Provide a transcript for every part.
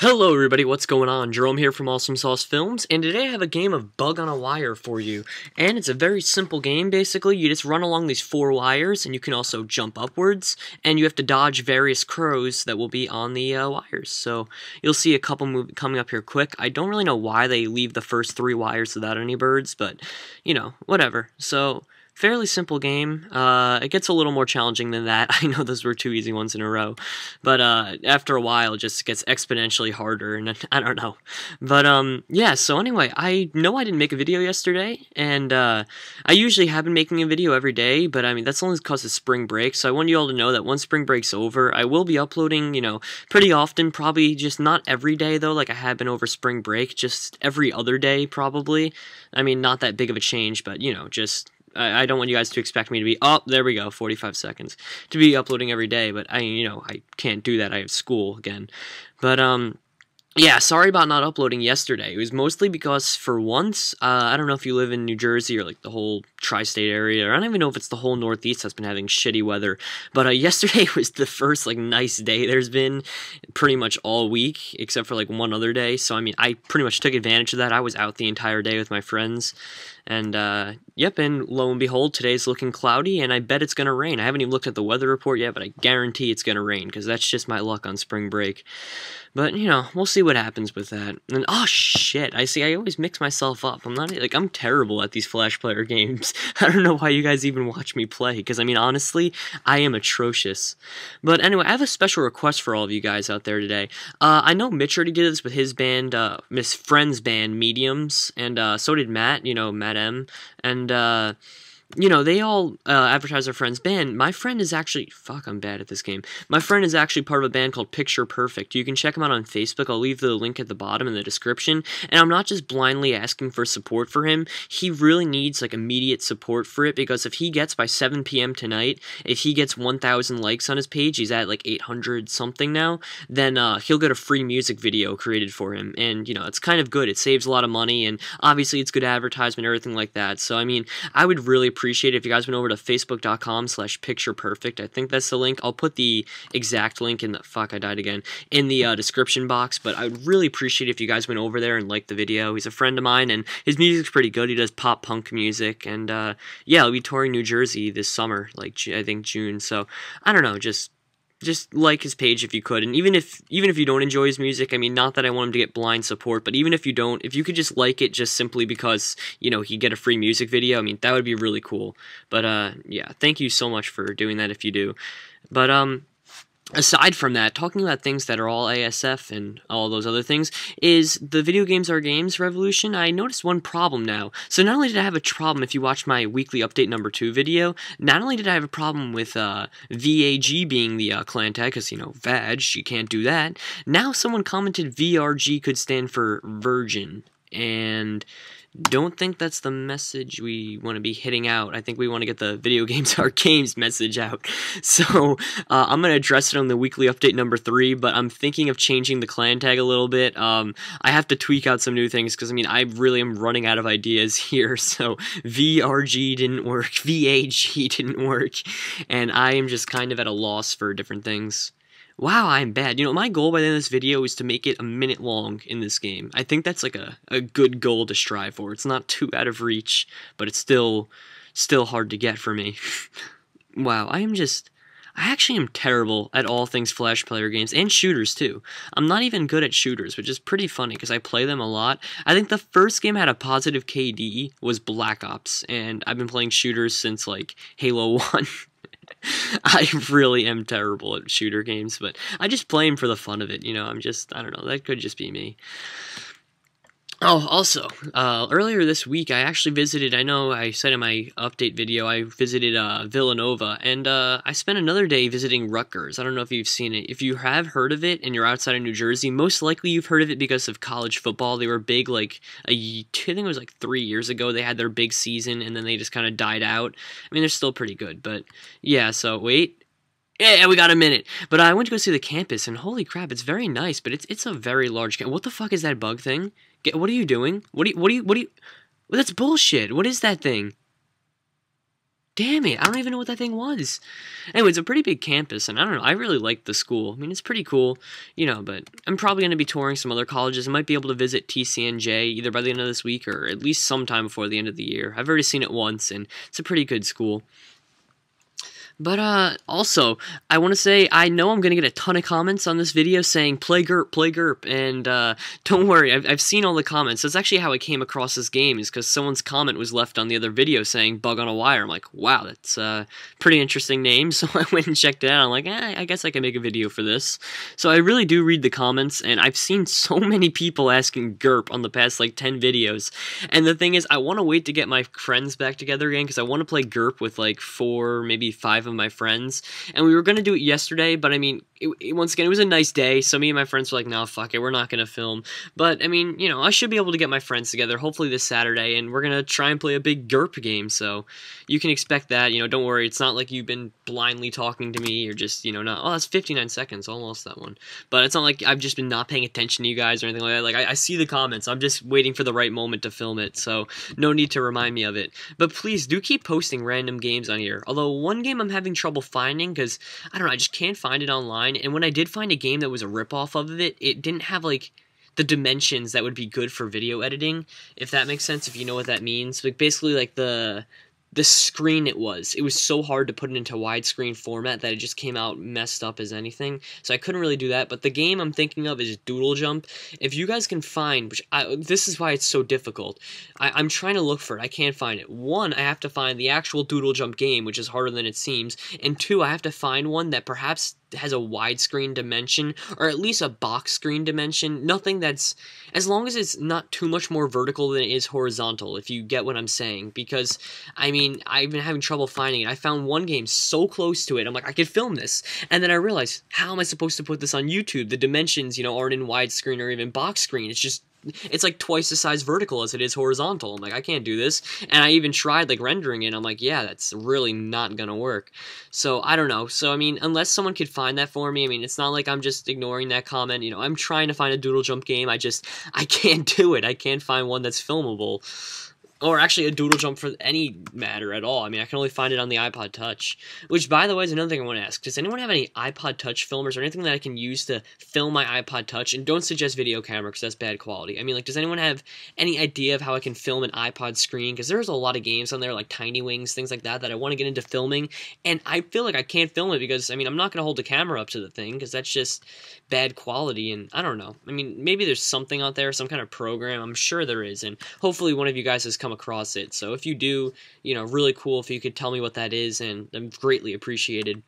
Hello everybody, what's going on? Jerome here from AwesomeSauceFilms, and today I have a game of Bug on a Wire for you. And it's a very simple game, basically. You just run along these 4 wires, and you can also jump upwards, and you have to dodge various crows that will be on the wires. So, you'll see a couple coming up here quick. I don't really know why they leave the first 3 wires without any birds, but, you know, whatever. So, fairly simple game. It gets a little more challenging than that. I know those were 2 easy ones in a row. But after a while, it just gets exponentially harder, and I don't know. But yeah, so anyway, I know I didn't make a video yesterday, and I usually have been making a video every day, but I mean, that's only because of spring break, so I want you all to know that once spring break's over, I will be uploading, you know, pretty often, probably just not every day, though, like I have been over spring break, just every other day, probably. I mean, not that big of a change, but, you know, just... I don't want you guys to expect me to be, oh, there we go, 45 seconds, to be uploading every day, but I can't do that, I have school again, but, yeah, sorry about not uploading yesterday. It was mostly because, for once, I don't know if you live in New Jersey or, like, the whole tri-state area, or I don't even know if it's the whole Northeast that's been having shitty weather, but yesterday was the first, like, nice day there's been pretty much all week, except for, like, one other day, so, I mean, I pretty much took advantage of that. I was out the entire day with my friends, and, yep, and lo and behold, today's looking cloudy, and I bet it's gonna rain. I haven't even looked at the weather report yet, but I guarantee it's gonna rain, because that's just my luck on spring break. But, you know, we'll see what happens with that. And, oh, shit, I always mix myself up. I'm terrible at these Flash Player games. I don't know why you guys even watch me play, because, I mean, honestly, I am atrocious. But anyway, I have a special request for all of you guys out there today. I know Mitch already did this with his band, Miss Friend's band, Mediums, and so did Matt, you know, Matt M, and, you know, they all advertise their friend's band. My friend is actually... Fuck, I'm bad at this game. My friend is actually part of a band called Picture Perfect. You can check him out on Facebook. I'll leave the link at the bottom in the description. And I'm not just blindly asking for support for him. He really needs, like, immediate support for it, because if he gets, by 7 p.m. tonight, if he gets 1,000 likes on his page, he's at, like, 800 something now, then he'll get a free music video created for him. And, you know, it's kind of good. It saves a lot of money, and obviously it's good advertisement, everything like that. So, I mean, I would really appreciate it if you guys went over to facebook.com/pictureperfect. I think that's the link. I'll put the exact link in the... Fuck, I died again. In the description box, but I would really appreciate it if you guys went over there and liked the video. He's a friend of mine, and his music's pretty good. He does pop-punk music, and, yeah, he'll be touring New Jersey this summer, like, I think June, so, I don't know, just like his page if you could, and even if you don't enjoy his music, I mean, not that I want him to get blind support, but even if you don't, if you could just like it just simply because, you know, he'd get a free music video, I mean, that would be really cool. But, yeah, thank you so much for doing that if you do. But, aside from that, talking about things that are all ASF and all those other things, is the Video Games Are Games revolution. I noticed one problem now. So not only did I have a problem, if you watch my weekly update number 2 video, not only did I have a problem with VAG being the clan tag, because, you know, VAG, you can't do that. Now someone commented VRG could stand for Virgin, and... don't think that's the message we want to be hitting out. I think we want to get the Video Games Are Games message out. So, I'm going to address it on the weekly update number 3, but I'm thinking of changing the clan tag a little bit. I have to tweak out some new things, because, I mean, I really am running out of ideas here, so VRG didn't work, VAG didn't work, and I am just kind of at a loss for different things. Wow, I'm bad. You know, my goal by the end of this video is to make it a minute long in this game. I think that's like a good goal to strive for. It's not too out of reach, but it's still hard to get for me. Wow, I actually am terrible at all things Flash Player games, and shooters too. I'm not even good at shooters, which is pretty funny, because I play them a lot. I think the first game I had a positive KD was Black Ops, and I've been playing shooters since, like, Halo 1. I really am terrible at shooter games, but I just play them for the fun of it, you know, I don't know, that could just be me. Oh, also, earlier this week, I actually visited, I know I said in my update video, I visited, Villanova, and, I spent another day visiting Rutgers. I don't know if you've seen it. If you have heard of it, and you're outside of New Jersey, most likely you've heard of it because of college football. They were big, like, I think it was, like, 3 years ago, they had their big season, and then they just kind of died out. I mean, they're still pretty good, but, yeah, so, wait. Yeah, we got a minute. But I went to go see the campus, and holy crap, it's very nice, but it's a very large campus. What the fuck is that bug thing? What are you doing? What do you... Well, that's bullshit. What is that thing? Damn it, I don't even know what that thing was. Anyway, it's a pretty big campus, and I don't know, I really like the school. I mean, it's pretty cool, you know, but I'm probably going to be touring some other colleges. I might be able to visit TCNJ either by the end of this week or at least sometime before the end of the year. I've already seen it once, and it's a pretty good school. But, also, I want to say, I know I'm going to get a ton of comments on this video saying, play GURP, and, don't worry, I've seen all the comments. That's actually how I came across this game, is because someone's comment was left on the other video saying, bug on a wire. I'm like, wow, that's a pretty interesting name, so I went and checked it out. I'm like, I guess I can make a video for this. So I really do read the comments, and I've seen so many people asking GURP on the past, like, 10 videos, and the thing is, I want to wait to get my friends back together again, because I want to play GURP with, like, 4, maybe 5 of my friends, and we were going to do it yesterday, but I mean, once again, it was a nice day, so me and my friends were like, no, fuck it, we're not going to film, but I mean, you know, I should be able to get my friends together, hopefully this Saturday, and we're going to try and play a big GURP game, so you can expect that, you know, don't worry, it's not like you've been blindly talking to me, or just, you know, not, oh, that's 59 seconds, almost that one, but it's not like I've just been not paying attention to you guys or anything like that, like, I see the comments, I'm just waiting for the right moment to film it, so no need to remind me of it, but please do keep posting random games on here, although one game I'm having trouble finding, because, I don't know, I just can't find it online, and when I did find a game that was a ripoff of it, it didn't have, like, the dimensions that would be good for video editing, if that makes sense, if you know what that means, like, basically, like, the screen it was so hard to put it into widescreen format that it just came out messed up as anything, so I couldn't really do that, but the game I'm thinking of is Doodle Jump. If you guys can find, this is why it's so difficult, I'm trying to look for it, I can't find it. One, I have to find the actual Doodle Jump game, which is harder than it seems, and two, I have to find one that perhaps has a widescreen dimension, or at least a box screen dimension, nothing that's, as long as it's not too much more vertical than it is horizontal, if you get what I'm saying, because, I mean, I've been having trouble finding it. I found one game so close to it, I'm like, I could film this, and then I realized, how am I supposed to put this on YouTube? The dimensions, you know, aren't in widescreen or even box screen, it's like twice the size vertical as it is horizontal. I'm like, I can't do this. And I even tried, like, rendering it, and I'm like, yeah, that's really not gonna work. So, I don't know. So, I mean, unless someone could find that for me, I mean, it's not like I'm just ignoring that comment. You know, I'm trying to find a Doodle Jump game. I can't do it. I can't find one that's filmable. Or actually a Doodle Jump for any matter at all. I mean, I can only find it on the iPod Touch. Which, by the way, is another thing I want to ask. Does anyone have any iPod Touch filmers or anything that I can use to film my iPod Touch? And don't suggest video camera, because that's bad quality. I mean, like, does anyone have any idea of how I can film an iPod screen? Because there's a lot of games on there, like Tiny Wings, things like that I want to get into filming. And I feel like I can't film it because, I mean, I'm not going to hold the camera up to the thing, because that's just bad quality. And I don't know. I mean, maybe there's something out there, some kind of program. I'm sure there is. And hopefully one of you guys has come across it. So if you do, you know, really cool if you could tell me what that is, and I'm greatly appreciated.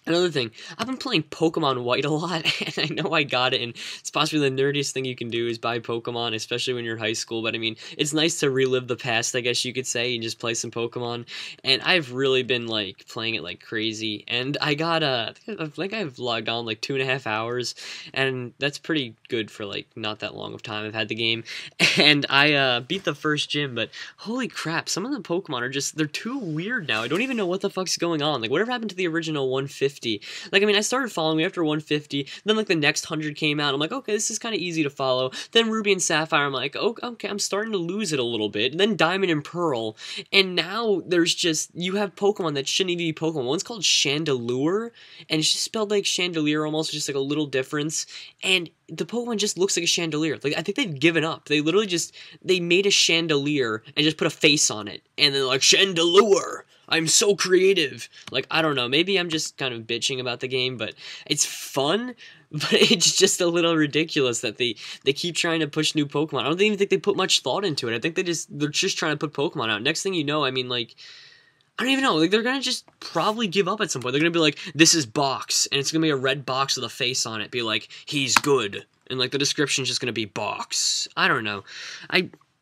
Another thing, I've been playing Pokemon White a lot, and I know I got it, and it's possibly the nerdiest thing you can do is buy Pokemon, especially when you're in high school, but I mean, it's nice to relive the past, I guess you could say, and just play some Pokemon, and I've really been, like, playing it like crazy, and I got, I think I've logged on, like, 2.5 hours, and that's pretty good for, like, not that long of time I've had the game, and I, beat the first gym, but holy crap, some of the Pokemon are just, they're too weird now, I don't even know what the fuck's going on, like, whatever happened to the original 150? Like, I mean, I started following me after 150, then, like, the next 100 came out, I'm like, okay, this is kind of easy to follow, then Ruby and Sapphire, I'm like, oh, okay, I'm starting to lose it a little bit, and then Diamond and Pearl, and now there's just, you have Pokemon that shouldn't even be Pokemon, one's called Chandelure, and it's just spelled like Chandelier almost, just like a little difference, and the Pokemon just looks like a chandelier. Like, I think they've given up. They literally just, they made a chandelier and just put a face on it. And they're like, Chandelure! I'm so creative! Like, I don't know. Maybe I'm just kind of bitching about the game, but it's fun, but it's just a little ridiculous that they keep trying to push new Pokemon. I don't even think they put much thought into it. I think they're just trying to put Pokemon out. Next thing you know, I mean, like, I don't even know, like, they're gonna just probably give up at some point. They're gonna be like, this is Box, and it's gonna be a red box with a face on it, be like, he's good, and, like, the description's just gonna be Box. I don't know.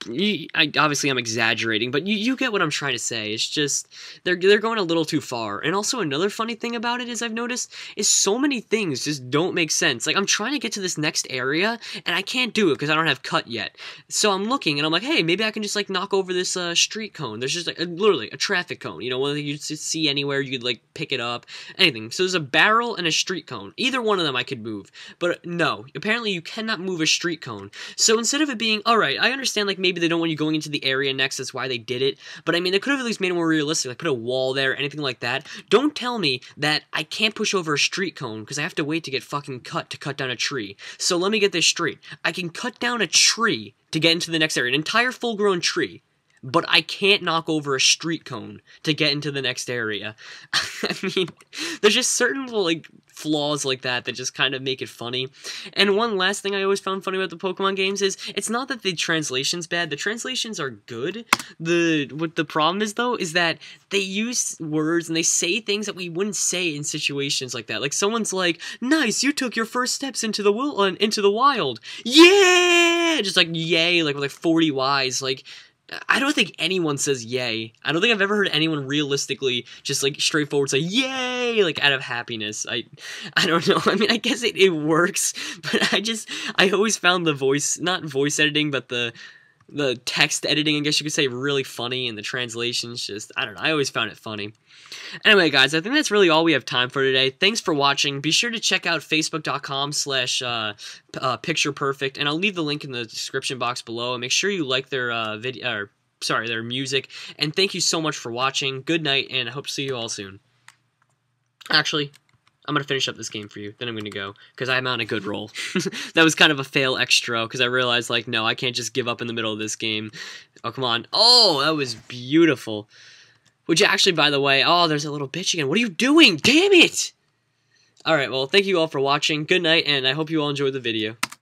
Obviously I'm exaggerating, but you get what I'm trying to say. It's just, they're going a little too far. And also another funny thing about it is I've noticed is so many things just don't make sense. Like, I'm trying to get to this next area, and I can't do it because I don't have cut yet. So I'm looking, and I'm like, hey, maybe I can just, like, knock over this street cone. There's just, like, literally a traffic cone, you know, one that you just see anywhere, you could, like, pick it up, anything. So there's a barrel and a street cone. Either one of them I could move. But no, apparently you cannot move a street cone. So instead of it being, alright, I understand, like, maybe maybe they don't want you going into the area next, that's why they did it. But I mean, they could have at least made it more realistic, like put a wall there, anything like that. Don't tell me that I can't push over a street cone because I have to wait to get fucking cut to cut down a tree. So let me get this straight. I can cut down a tree to get into the next area, an entire full-grown tree. But I can't knock over a street cone to get into the next area. I mean, there's just certain, like, flaws like that that just kind of make it funny. And one last thing I always found funny about the Pokemon games is, it's not that the translation's bad. The translations are good. What the problem is, though, is that they use words and they say things that we wouldn't say in situations like that. Like, someone's like, nice, you took your first steps into the wild. Yeah! Just like, yay, like, with like 40 Ys, like... I don't think anyone says yay. I don't think I've ever heard anyone realistically just, like, straightforward say yay, like, out of happiness. I don't know. I mean, I guess it works, but I always found the voice, not voice editing, but the text editing, I guess you could say, really funny, and the translations just, I don't know, I always found it funny. Anyway, guys, I think that's really all we have time for today. Thanks for watching. Be sure to check out facebook.com/pictureperfect, and I'll leave the link in the description box below, and make sure you like their their music, and thank you so much for watching. Good night, and I hope to see you all soon. Actually, I'm going to finish up this game for you, then I'm going to go, because I'm on a good roll. That was kind of a fail extra, because I realized, like, no, I can't just give up in the middle of this game. Oh, come on. Oh, that was beautiful. Which actually, by the way, oh, there's a little bitch again. What are you doing? Damn it! Alright, well, thank you all for watching. Good night, and I hope you all enjoyed the video.